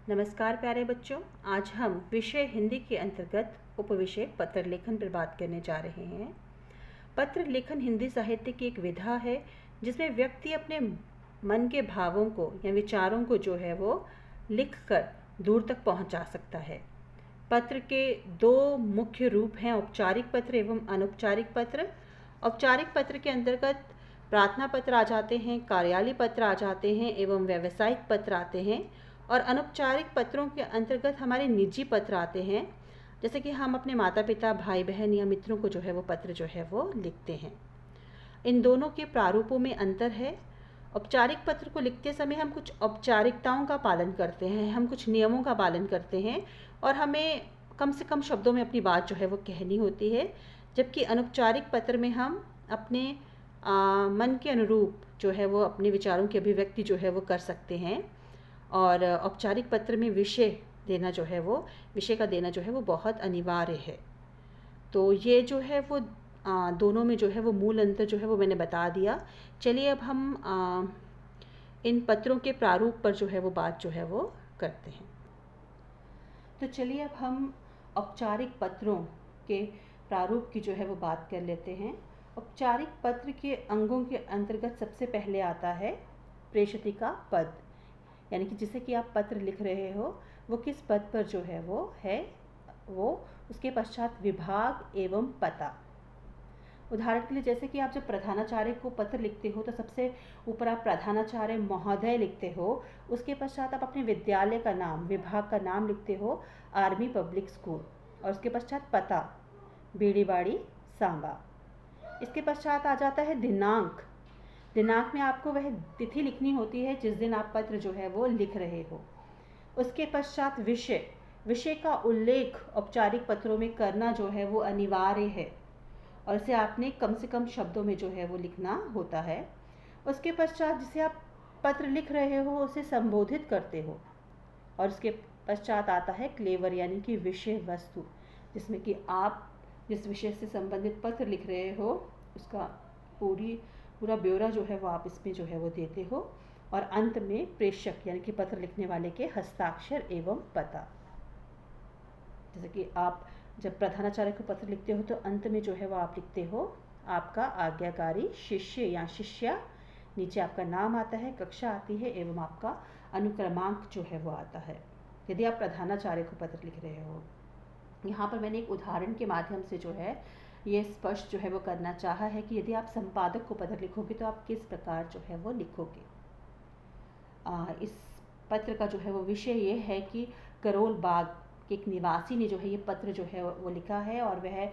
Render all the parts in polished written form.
नमस्कार प्यारे बच्चों। आज हम विषय हिंदी के अंतर्गत उपविषय पत्र लेखन पर बात करने जा रहे हैं। पत्र लेखन हिंदी साहित्य की एक विधा है जिसमें व्यक्ति अपने मन के भावों को या विचारों को जो है वो लिखकर दूर तक पहुंचा सकता है। पत्र के दो मुख्य रूप हैं, औपचारिक पत्र एवं अनौपचारिक पत्र। औपचारिक पत्र के अंतर्गत प्रार्थना पत्र आ जाते हैं, कार्यालय पत्र आ जाते हैं एवं व्यावसायिक पत्र आते हैं। और अनौपचारिक पत्रों के अंतर्गत हमारे निजी पत्र आते हैं, जैसे कि हम अपने माता पिता, भाई बहन या मित्रों को जो है वो पत्र जो है वो लिखते हैं। इन दोनों के प्रारूपों में अंतर है। औपचारिक पत्र को लिखते समय हम कुछ औपचारिकताओं का पालन करते हैं, हम कुछ नियमों का पालन करते हैं और हमें कम से कम शब्दों में अपनी बात जो है वो कहनी होती है। जबकि अनौपचारिक पत्र में हम अपने मन के अनुरूप जो है वो अपने विचारों की अभिव्यक्ति जो है वो कर सकते हैं। और औपचारिक पत्र में विषय का देना जो है वो बहुत अनिवार्य है। तो ये जो है वो दोनों में जो है वो मूल अंतर जो है वो मैंने बता दिया। चलिए अब हम इन पत्रों के प्रारूप पर जो है वो बात जो है वो करते हैं। तो चलिए अब हम औपचारिक पत्रों के प्रारूप की जो है वो बात कर लेते हैं। औपचारिक पत्र के अंगों के अंतर्गत सबसे पहले आता है प्रेषिका पद, यानी कि जिसे कि आप पत्र लिख रहे हो वो किस पद पर जो है वो उसके पश्चात विभाग एवं पता। उदाहरण के लिए जैसे कि आप जब प्रधानाचार्य को पत्र लिखते हो तो सबसे ऊपर आप प्रधानाचार्य महोदय लिखते हो, उसके पश्चात आप अपने विद्यालय का नाम, विभाग का नाम लिखते हो आर्मी पब्लिक स्कूल, और उसके पश्चात पता बेड़ीबाड़ी सांबा। इसके पश्चात आ जाता है दिनांक। दिनांक में आपको वह तिथि लिखनी होती है जिस दिन आप पत्र जो है वो लिख रहे हो। उसके पश्चात विषय का उल्लेख औपचारिक पत्रों में करना जो है वो अनिवार्य है और इसे आपने कम से कम शब्दों में जो है वो लिखना होता है। उसके पश्चात जिसे आप पत्र लिख रहे हो उसे संबोधित करते हो और उसके पश्चात आता है क्लेवर, यानी कि विषय वस्तु, जिसमें कि आप जिस विषय से संबंधित पत्र लिख रहे हो उसका पूरा ब्यौरा जो है वो आप इसमें जो है वो देते हो। और अंत में प्रेषक यानी कि पत्र लिखने वाले के हस्ताक्षर एवं पता। जैसे कि आप जब प्रधानाचार्य को पत्र लिखते हो तो अंत में जो है वो आप लिखते हो आपका आज्ञाकारी शिष्य या शिष्या, नीचे आपका नाम आता है, कक्षा आती है एवं आपका अनुक्रमांक जो है वो आता है, यदि आप प्रधानाचार्य को पत्र लिख रहे हो। यहाँ पर मैंने एक उदाहरण के माध्यम से जो है ये स्पष्ट जो है वो करना चाहा है कि यदि आप संपादक को पत्र लिखोगे तो आप किस प्रकार जो है वो लिखोगे। इस पत्र का जो है वो विषय ये है कि करोल बाग के एक निवासी ने जो है ये पत्र जो है वो लिखा है और वह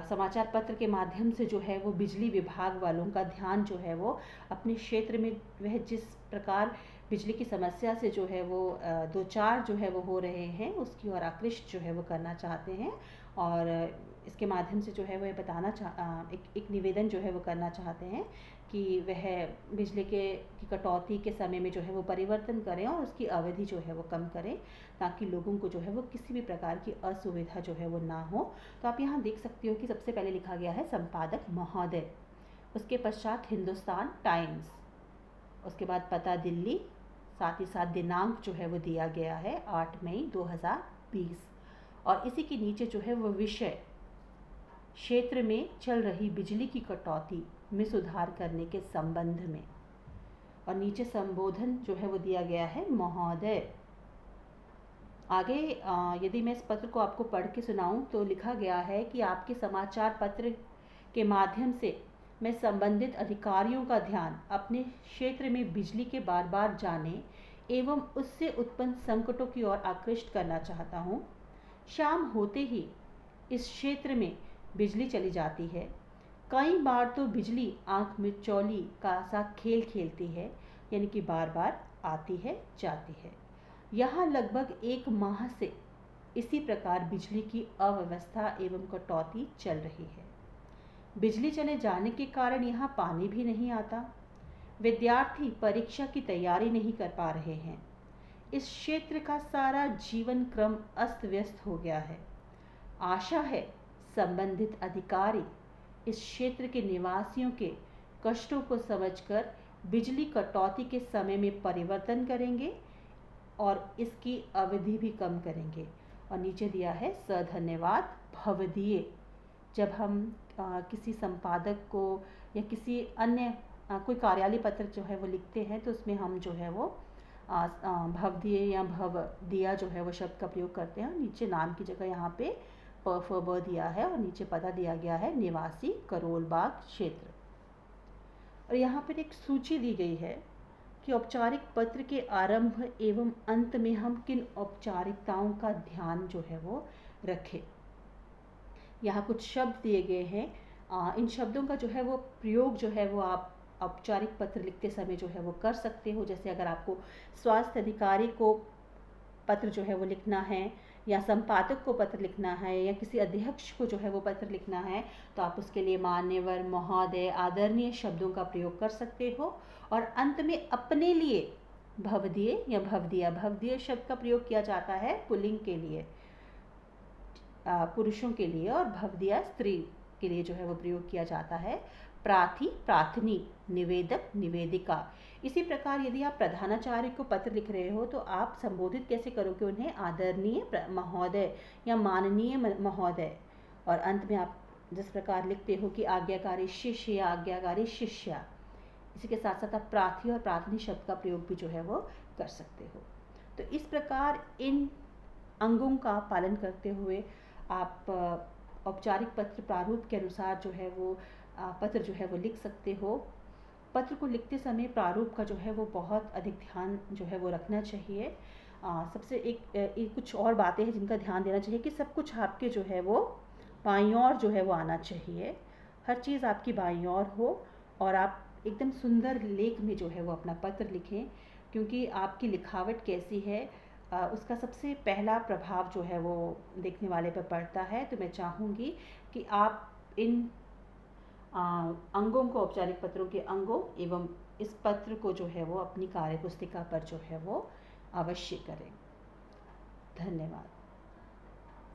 समाचार पत्र के माध्यम से जो है वो बिजली विभाग वालों का ध्यान जो है वो अपने क्षेत्र में वह जिस प्रकार बिजली की समस्या से जो है वो दो चार जो है वो हो रहे हैं उसकी ओर आकृष्ट जो है वो करना चाहते हैं और इसके माध्यम से जो है वह बताना एक निवेदन जो है वो करना चाहते हैं कि वह बिजली की कटौती के समय में जो है वो परिवर्तन करें और उसकी अवधि जो है वो कम करें ताकि लोगों को जो है वो किसी भी प्रकार की असुविधा जो है वो ना हो। तो आप यहाँ देख सकते हो कि सबसे पहले लिखा गया है संपादक महोदय, उसके पश्चात हिंदुस्तान टाइम्स, उसके बाद पता दिल्ली, साथ ही साथ दिनांक जो है वो दिया गया है 8 मई 2020 और इसी के नीचे जो है वो विषय क्षेत्र में चल रही बिजली की कटौती में सुधार करने के संबंध में, और नीचे संबोधन जो है वो दिया गया है महोदय। आगे यदि मैं इस पत्र को आपको पढ़ के सुनाऊं तो लिखा गया है कि आपके समाचार पत्र के माध्यम से मैं संबंधित अधिकारियों का ध्यान अपने क्षेत्र में बिजली के बार बार जाने एवं उससे उत्पन्न संकटों की ओर आकृष्ट करना चाहता हूँ। शाम होते ही इस क्षेत्र में बिजली चली जाती है, कई बार तो बिजली आंख में चौली का सा खेल खेलती है, यानी कि बार बार आती है जाती है। यहाँ लगभग 1 माह से इसी प्रकार बिजली की अव्यवस्था एवं कटौती चल रही है। बिजली चले जाने के कारण यहाँ पानी भी नहीं आता, विद्यार्थी परीक्षा की तैयारी नहीं कर पा रहे हैं। इस क्षेत्र का सारा जीवन क्रम अस्त व्यस्त हो गया है। आशा है संबंधित अधिकारी इस क्षेत्र के निवासियों के कष्टों को समझकर बिजली कटौती के समय में परिवर्तन करेंगे और इसकी अवधि भी कम करेंगे। और नीचे दिया है धन्यवाद भवदीय। जब हम किसी संपादक को या किसी अन्य कोई कार्यालय पत्र जो है वो लिखते हैं तो उसमें हम जो है वो भवदीय या भव दिया जो है वो शब्द का प्रयोग करते हैं। नीचे नाम की जगह यहाँ पे प फ ब दिया है और नीचे पता दिया गया है निवासी करोलबाग क्षेत्र। और यहाँ पर एक सूची दी गई है कि औपचारिक पत्र के आरंभ एवं अंत में हम किन औपचारिकताओं का ध्यान जो है वो रखें। यहाँ कुछ शब्द दिए गए हैं। इन शब्दों का जो है वो प्रयोग जो है वो आप औपचारिक पत्र लिखते समय जो है वो कर सकते हो। जैसे अगर आपको स्वास्थ्य अधिकारी को पत्र जो है वो लिखना है या संपादक को पत्र लिखना है या किसी अध्यक्ष को जो है वो पत्र लिखना है तो आप उसके लिए मान्यवर, महोदय, आदरणीय शब्दों का प्रयोग कर सकते हो। और अंत में अपने लिए भवदीय या भवदीया, भवदीय शब्द का प्रयोग किया जाता है पुल्लिंग के लिए, पुरुषों के लिए, और भवदीया स्त्री के लिए जो है वो प्रयोग किया जाता है। प्रार्थी, प्रार्थनी, निवेदक, निवेदिका। इसी प्रकार यदि आप प्रधानाचार्य को पत्र लिख रहे हो तो आप संबोधित कैसे करोगे उन्हें? आदरणीय महोदय या माननीय महोदय। और अंत में आप जिस प्रकार लिखते हो कि आज्ञाकारी शिष्य या आज्ञाकारी शिष्या, इसी के साथ साथ आप प्रार्थी और प्रार्थनी शब्द का प्रयोग भी जो है वो कर सकते हो। तो इस प्रकार इन अंगों का पालन करते हुए आप औपचारिक पत्र प्रारूप के अनुसार जो है वो पत्र जो है वो लिख सकते हो। पत्र को लिखते समय प्रारूप का जो है वो बहुत अधिक ध्यान जो है वो रखना चाहिए। सबसे एक कुछ और बातें हैं जिनका ध्यान देना चाहिए कि सब कुछ आपके जो है वो बाईं ओर जो है वो आना चाहिए। हर चीज़ आपकी बाईं ओर हो और आप एकदम सुंदर लेख में जो है वो अपना पत्र लिखें, क्योंकि आपकी लिखावट कैसी है उसका सबसे पहला प्रभाव जो है वो देखने वाले पर पड़ता है। तो मैं चाहूँगी कि आप इन अंगों को, औपचारिक पत्रों के अंगों एवं इस पत्र को जो है वो अपनी कार्यपुस्तिका पर जो है वो अवश्य करें। धन्यवाद।